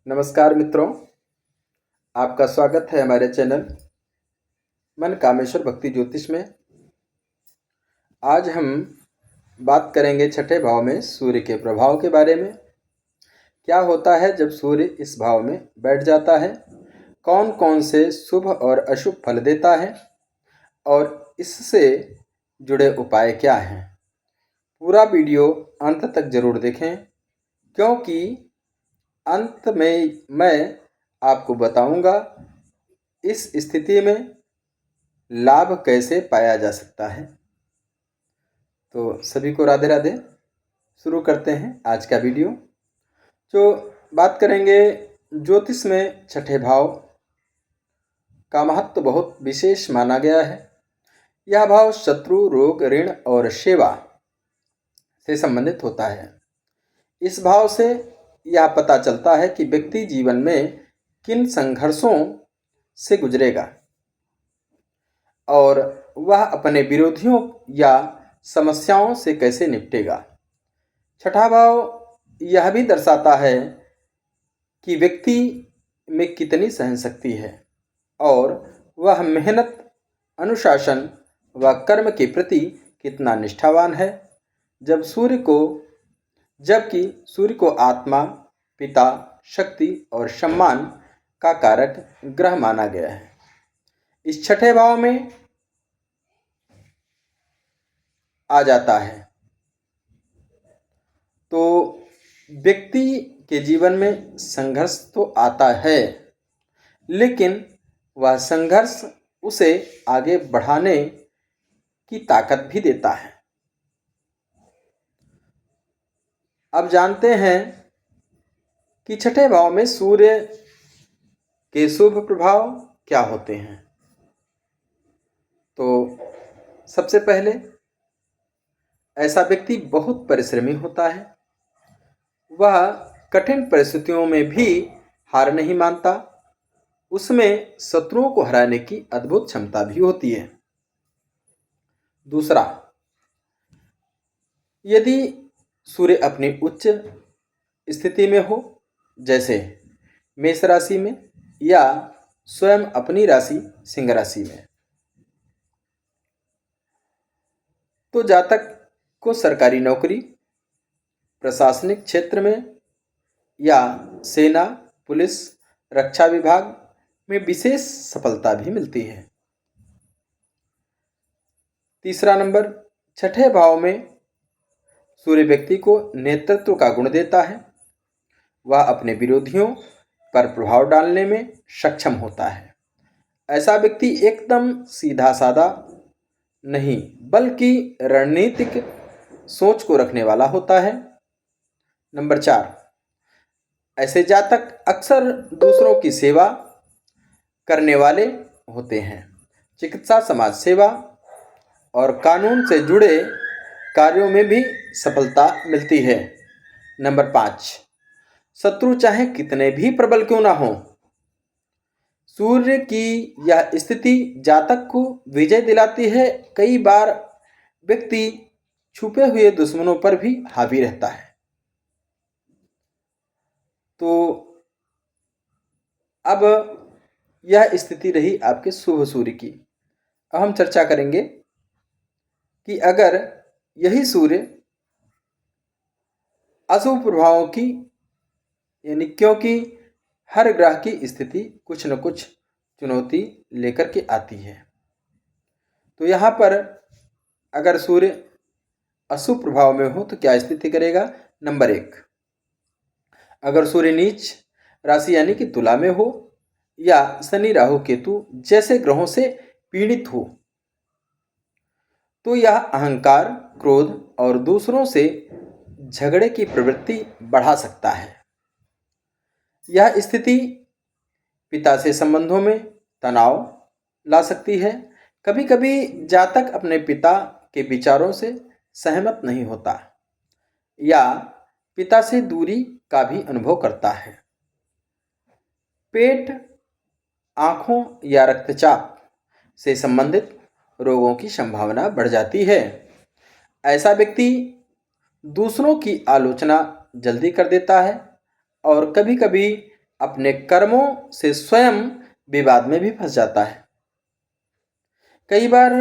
नमस्कार मित्रों, आपका स्वागत है हमारे चैनल मन कामेश्वर भक्ति ज्योतिष में। आज हम बात करेंगे छठे भाव में सूर्य के प्रभाव के बारे में। क्या होता है जब सूर्य इस भाव में बैठ जाता है, कौन कौन से शुभ और अशुभ फल देता है और इससे जुड़े उपाय क्या हैं। पूरा वीडियो अंत तक जरूर देखें, क्योंकि अंत में मैं आपको बताऊंगा इस स्थिति में लाभ कैसे पाया जा सकता है। तो सभी को राधे राधे। शुरू करते हैं आज का वीडियो। जो बात करेंगे ज्योतिष में छठे भाव का महत्व बहुत विशेष माना गया है। यह भाव शत्रु, रोग, ऋण और सेवा से संबंधित होता है। इस भाव से यह पता चलता है कि व्यक्ति जीवन में किन संघर्षों से गुजरेगा और वह अपने विरोधियों या समस्याओं से कैसे निपटेगा। छठा भाव यह भी दर्शाता है कि व्यक्ति में कितनी सहनशक्ति है और वह मेहनत, अनुशासन व कर्म के प्रति कितना निष्ठावान है। जबकि सूर्य को आत्मा, पिता, शक्ति और सम्मान का कारक ग्रह माना गया है। इस छठे भाव में आ जाता है तो व्यक्ति के जीवन में संघर्ष तो आता है, लेकिन वह संघर्ष उसे आगे बढ़ाने की ताकत भी देता है। अब जानते हैं कि छठे भाव में सूर्य के शुभ प्रभाव क्या होते हैं। तो सबसे पहले ऐसा व्यक्ति बहुत परिश्रमी होता है। वह कठिन परिस्थितियों में भी हार नहीं मानता। उसमें शत्रुओं को हराने की अद्भुत क्षमता भी होती है। दूसरा, यदि सूर्य अपनी उच्च स्थिति में हो, जैसे मेष राशि में या स्वयं अपनी राशि सिंह राशि में, तो जातक को सरकारी नौकरी, प्रशासनिक क्षेत्र में या सेना, पुलिस, रक्षा विभाग में विशेष सफलता भी मिलती है। तीसरा नंबर, छठे भाव में सूर्य व्यक्ति को नेतृत्व का गुण देता है। वह अपने विरोधियों पर प्रभाव डालने में सक्षम होता है। ऐसा व्यक्ति एकदम सीधा साधा नहीं, बल्कि रणनीतिक सोच को रखने वाला होता है। नंबर 4, ऐसे जातक अक्सर दूसरों की सेवा करने वाले होते हैं। चिकित्सा, समाज सेवा और कानून से जुड़े कार्यों में भी सफलता मिलती है। नंबर 5, शत्रु चाहे कितने भी प्रबल क्यों ना हो, सूर्य की यह स्थिति जातक को विजय दिलाती है। कई बार व्यक्ति छुपे हुए दुश्मनों पर भी हावी रहता है। तो अब यह स्थिति रही आपके शुभ सूर्य की। अब हम चर्चा करेंगे कि अगर यही सूर्य अशुभ प्रभावों की, यानी क्योंकि हर ग्रह की स्थिति कुछ न कुछ चुनौती लेकर के आती है, तो यहाँ पर अगर सूर्य अशुभ प्रभाव में हो तो क्या स्थिति करेगा। नंबर 1, अगर सूर्य नीच राशि यानी कि तुला में हो या शनि, राहु, केतु जैसे ग्रहों से पीड़ित हो, तो यह अहंकार, क्रोध और दूसरों से झगड़े की प्रवृत्ति बढ़ा सकता है। यह स्थिति पिता से संबंधों में तनाव ला सकती है। कभी कभी जातक अपने पिता के विचारों से सहमत नहीं होता या पिता से दूरी का भी अनुभव करता है। पेट, आँखों या रक्तचाप से संबंधित रोगों की संभावना बढ़ जाती है। ऐसा व्यक्ति दूसरों की आलोचना जल्दी कर देता है और कभी कभी अपने कर्मों से स्वयं विवाद में भी फंस जाता है। कई बार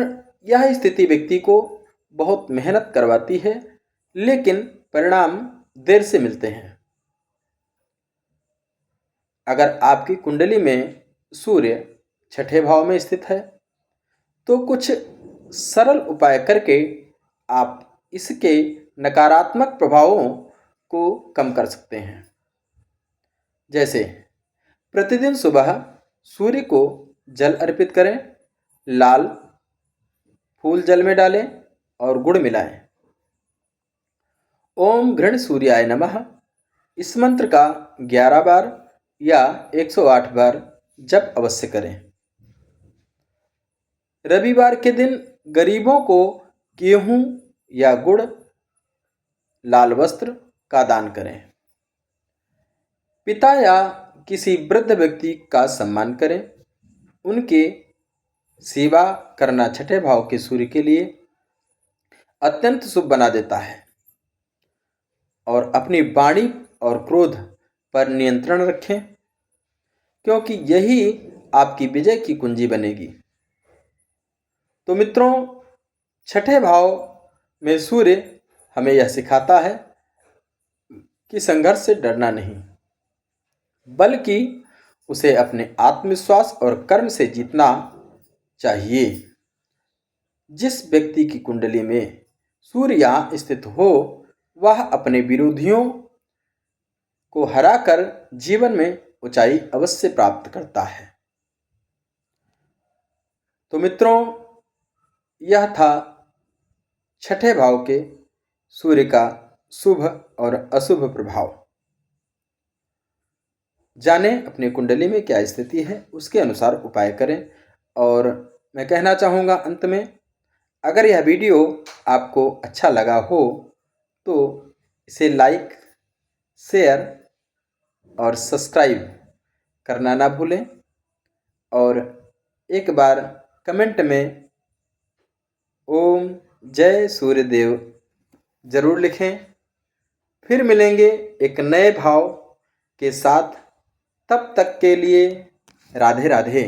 यह स्थिति व्यक्ति को बहुत मेहनत करवाती है, लेकिन परिणाम देर से मिलते हैं। अगर आपकी कुंडली में सूर्य छठे भाव में स्थित है तो कुछ सरल उपाय करके आप इसके नकारात्मक प्रभावों को कम कर सकते हैं। जैसे प्रतिदिन सुबह सूर्य को जल अर्पित करें, लाल फूल जल में डालें और गुड़ मिलाएं। ओम घृण सूर्याय नमः इस मंत्र का 11 बार या 108 बार जप अवश्य करें। रविवार के दिन गरीबों को गेहूं या गुड़, लाल वस्त्र का दान करें। पिता या किसी वृद्ध व्यक्ति का सम्मान करें। उनके सेवा करना छठे भाव के सूर्य के लिए अत्यंत शुभ बना देता है। और अपनी वाणी और क्रोध पर नियंत्रण रखें, क्योंकि यही आपकी विजय की कुंजी बनेगी। तो मित्रों, छठे भाव में सूर्य हमें यह सिखाता है कि संघर्ष से डरना नहीं, बल्कि उसे अपने आत्मविश्वास और कर्म से जीतना चाहिए। जिस व्यक्ति की कुंडली में सूर्य यहाँ स्थित हो, वह अपने विरोधियों को हराकर जीवन में ऊंचाई अवश्य प्राप्त करता है। तो मित्रों, यह था छठे भाव के सूर्य का शुभ और अशुभ प्रभाव। जानें अपनी कुंडली में क्या स्थिति है, उसके अनुसार उपाय करें। और मैं कहना चाहूँगा अंत में, अगर यह वीडियो आपको अच्छा लगा हो तो इसे लाइक, शेयर और सब्सक्राइब करना ना भूलें। और एक बार कमेंट में ओम जय सूर्यदेव जरूर लिखें। फिर मिलेंगे एक नए भाव के साथ। तब तक के लिए राधे राधे।